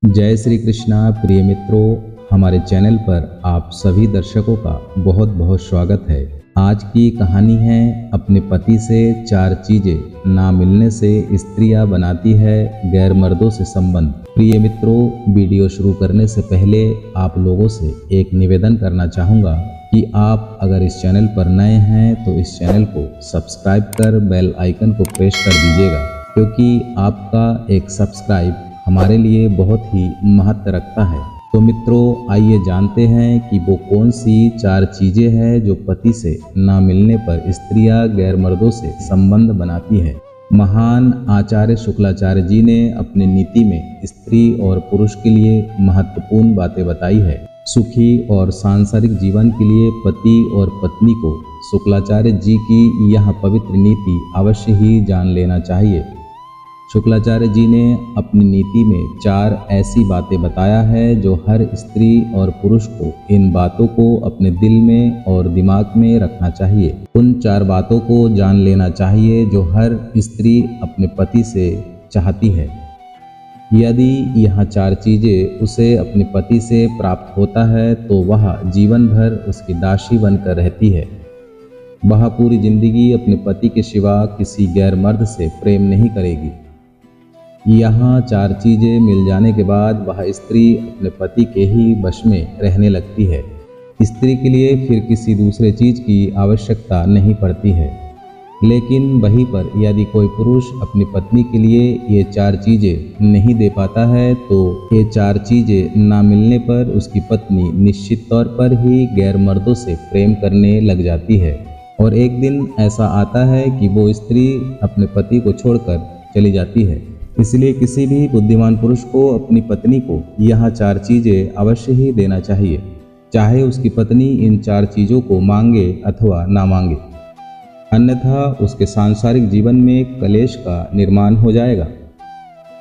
जय श्री कृष्णा। प्रिय मित्रों, हमारे चैनल पर आप सभी दर्शकों का बहुत बहुत स्वागत है। आज की कहानी है अपने पति से 4 चीजें ना मिलने से स्त्रियां बनाती है गैर मर्दों से संबंध। प्रिय मित्रों, वीडियो शुरू करने से पहले आप लोगों से एक निवेदन करना चाहूँगा कि आप अगर इस चैनल पर नए हैं तो इस चैनल को सब्सक्राइब कर बेल आइकन को प्रेस कर दीजिएगा, क्योंकि आपका एक सब्सक्राइब हमारे लिए बहुत ही महत्व रखता है। तो मित्रों, आइए जानते हैं कि वो कौन सी 4 चीजें हैं जो पति से ना मिलने पर स्त्रियां गैर मर्दों से संबंध बनाती है। महान आचार्य शुक्लाचार्य जी ने अपनी नीति में स्त्री और पुरुष के लिए महत्वपूर्ण बातें बताई है। सुखी और सांसारिक जीवन के लिए पति और पत्नी को शुक्लाचार्य जी की यह पवित्र नीति अवश्य ही जान लेना चाहिए। शुक्लाचार्य जी ने अपनी नीति में 4 ऐसी बातें बताया है जो हर स्त्री और पुरुष को इन बातों को अपने दिल में और दिमाग में रखना चाहिए। उन 4 बातों को जान लेना चाहिए जो हर स्त्री अपने पति से चाहती है। यदि यह 4 चीजें उसे अपने पति से प्राप्त होता है तो वह जीवन भर उसकी दासी बनकर रहती है। वह पूरी जिंदगी अपने पति के सिवा किसी गैर मर्द से प्रेम नहीं करेगी। यहाँ 4 चीजें मिल जाने के बाद वह स्त्री अपने पति के ही वश में रहने लगती है। स्त्री के लिए फिर किसी दूसरे चीज की आवश्यकता नहीं पड़ती है। लेकिन वहीं पर यदि कोई पुरुष अपनी पत्नी के लिए ये 4 चीजें नहीं दे पाता है तो ये 4 चीजें ना मिलने पर उसकी पत्नी निश्चित तौर पर ही गैर मर्दों से प्रेम करने लग जाती है। और एक दिन ऐसा आता है कि वो स्त्री अपने पति को छोड़कर चली जाती है। इसलिए किसी भी बुद्धिमान पुरुष को अपनी पत्नी को यह 4 चीजें अवश्य ही देना चाहिए, चाहे उसकी पत्नी इन 4 चीजों को मांगे अथवा ना मांगे, अन्यथा उसके सांसारिक जीवन में कलेश का निर्माण हो जाएगा।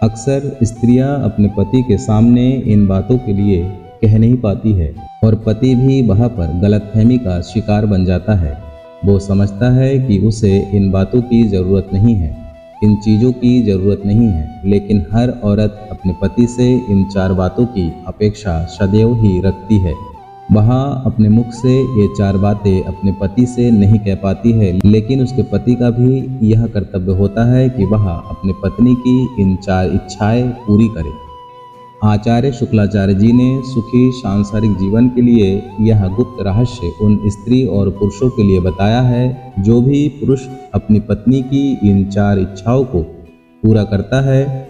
अक्सर स्त्रियां अपने पति के सामने इन बातों के लिए कह नहीं पाती है और पति भी वहां पर गलतफहमी का शिकार बन जाता है। वो समझता है कि उसे इन बातों की जरूरत नहीं है, इन चीज़ों की ज़रूरत नहीं है। लेकिन हर औरत अपने पति से इन 4 बातों की अपेक्षा सदैव ही रखती है। वह अपने मुख से ये 4 बातें अपने पति से नहीं कह पाती है, लेकिन उसके पति का भी यह कर्तव्य होता है कि वह अपने पत्नी की इन 4 इच्छाएं पूरी करे। आचार्य शुक्लाचार्य जी ने सुखी सांसारिक जीवन के लिए यह गुप्त रहस्य उन स्त्री और पुरुषों के लिए बताया है। जो भी पुरुष अपनी पत्नी की इन 4 इच्छाओं को पूरा करता है,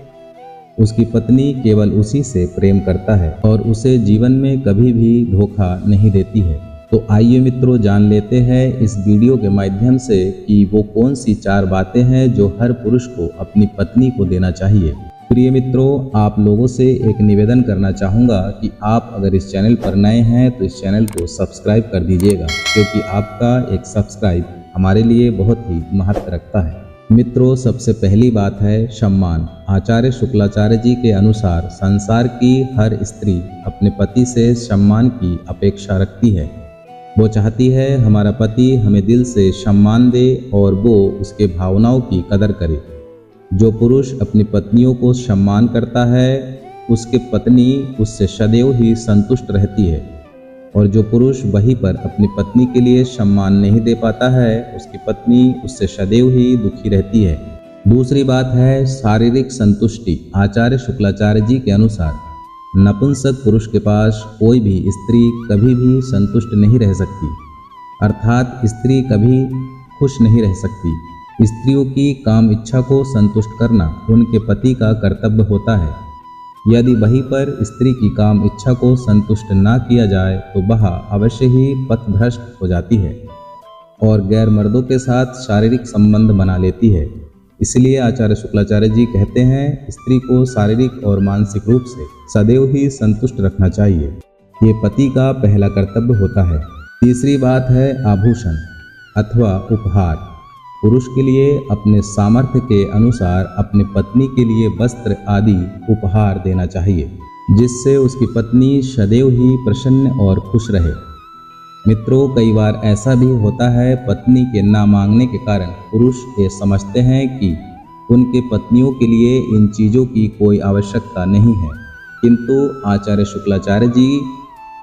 उसकी पत्नी केवल उसी से प्रेम करता है और उसे जीवन में कभी भी धोखा नहीं देती है। तो आइए मित्रों, जान लेते हैं इस वीडियो के माध्यम से कि वो कौन सी 4 बातें हैं जो हर पुरुष को अपनी पत्नी को देना चाहिए। प्रिय मित्रों, आप लोगों से एक निवेदन करना चाहूँगा कि आप अगर इस चैनल पर नए हैं तो इस चैनल को सब्सक्राइब कर दीजिएगा, क्योंकि आपका एक सब्सक्राइब हमारे लिए बहुत ही महत्व रखता है। मित्रों, सबसे पहली बात है सम्मान। आचार्य शुक्लाचार्य जी के अनुसार संसार की हर स्त्री अपने पति से सम्मान की अपेक्षा रखती है। वो चाहती है हमारा पति हमें दिल से सम्मान दे और वो उसके भावनाओं की कदर करे। जो पुरुष अपनी पत्नियों को सम्मान करता है, उसके पत्नी उससे सदैव ही संतुष्ट रहती है। और जो पुरुष वहीं पर अपनी पत्नी के लिए सम्मान नहीं दे पाता है, उसकी पत्नी उससे सदैव ही दुखी रहती है। दूसरी बात है शारीरिक संतुष्टि। आचार्य शुक्लाचार्य जी के अनुसार नपुंसक पुरुष के पास कोई भी स्त्री कभी भी संतुष्ट नहीं रह सकती, अर्थात स्त्री कभी खुश नहीं रह सकती। स्त्रियों की काम इच्छा को संतुष्ट करना उनके पति का कर्तव्य होता है। यदि वहीं पर स्त्री की काम इच्छा को संतुष्ट ना किया जाए तो वह अवश्य ही पथभ्रष्ट हो जाती है और गैर मर्दों के साथ शारीरिक संबंध बना लेती है। इसलिए आचार्य शुक्लाचार्य जी कहते हैं स्त्री को शारीरिक और मानसिक रूप से सदैव ही संतुष्ट रखना चाहिए। ये पति का पहला कर्तव्य होता है। तीसरी बात है आभूषण अथवा उपहार। पुरुष के लिए अपने सामर्थ्य के अनुसार अपने पत्नी के लिए वस्त्र आदि उपहार देना चाहिए, जिससे उसकी पत्नी सदैव ही प्रसन्न और खुश रहे। मित्रों, कई बार ऐसा भी होता है पत्नी के ना मांगने के कारण पुरुष ये समझते हैं कि उनके पत्नियों के लिए इन चीज़ों की कोई आवश्यकता नहीं है, किंतु आचार्य शुक्लाचार्य जी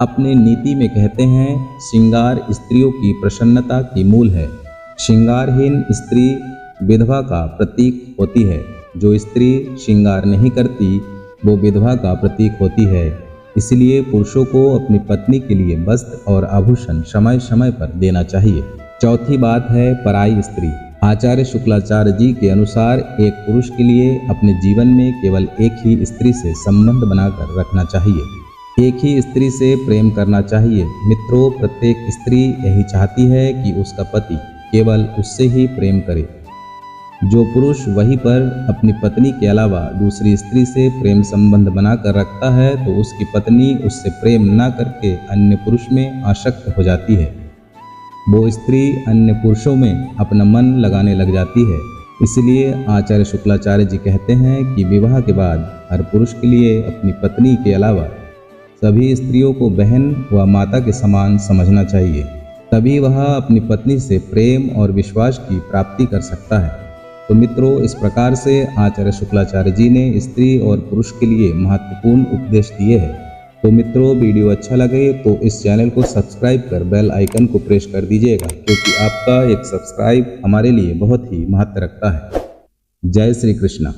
अपने नीति में कहते हैं, श्रृंगार स्त्रियों की प्रसन्नता की मूल है। श्रृंगारहीन स्त्री विधवा का प्रतीक होती है। जो स्त्री श्रृंगार नहीं करती वो विधवा का प्रतीक होती है। इसलिए पुरुषों को अपनी पत्नी के लिए वस्त्र और आभूषण समय समय पर देना चाहिए। चौथी बात है पराई स्त्री। आचार्य शुक्लाचार्य जी के अनुसार एक पुरुष के लिए अपने जीवन में केवल एक ही स्त्री से संबंध बनाकर रखना चाहिए। एक ही स्त्री से प्रेम करना चाहिए। मित्रों, प्रत्येक स्त्री यही चाहती है कि उसका पति केवल उससे ही प्रेम करे। जो पुरुष वहीं पर अपनी पत्नी के अलावा दूसरी स्त्री से प्रेम संबंध बनाकर रखता है तो उसकी पत्नी उससे प्रेम न करके अन्य पुरुष में आसक्त हो जाती है। वो स्त्री अन्य पुरुषों में अपना मन लगाने लग जाती है। इसलिए आचार्य शुक्लाचार्य जी कहते हैं कि विवाह के बाद हर पुरुष के लिए अपनी पत्नी के अलावा सभी स्त्रियों को बहन व माता के समान समझना चाहिए। तभी वह अपनी पत्नी से प्रेम और विश्वास की प्राप्ति कर सकता है। तो मित्रों, इस प्रकार से आचार्य शुक्लाचार्य जी ने स्त्री और पुरुष के लिए महत्वपूर्ण उपदेश दिए हैं। तो मित्रों, वीडियो अच्छा लगे तो इस चैनल को सब्सक्राइब कर बेल आइकन को प्रेस कर दीजिएगा, क्योंकि आपका एक सब्सक्राइब हमारे लिए बहुत ही महत्व रखता है। जय श्री कृष्ण।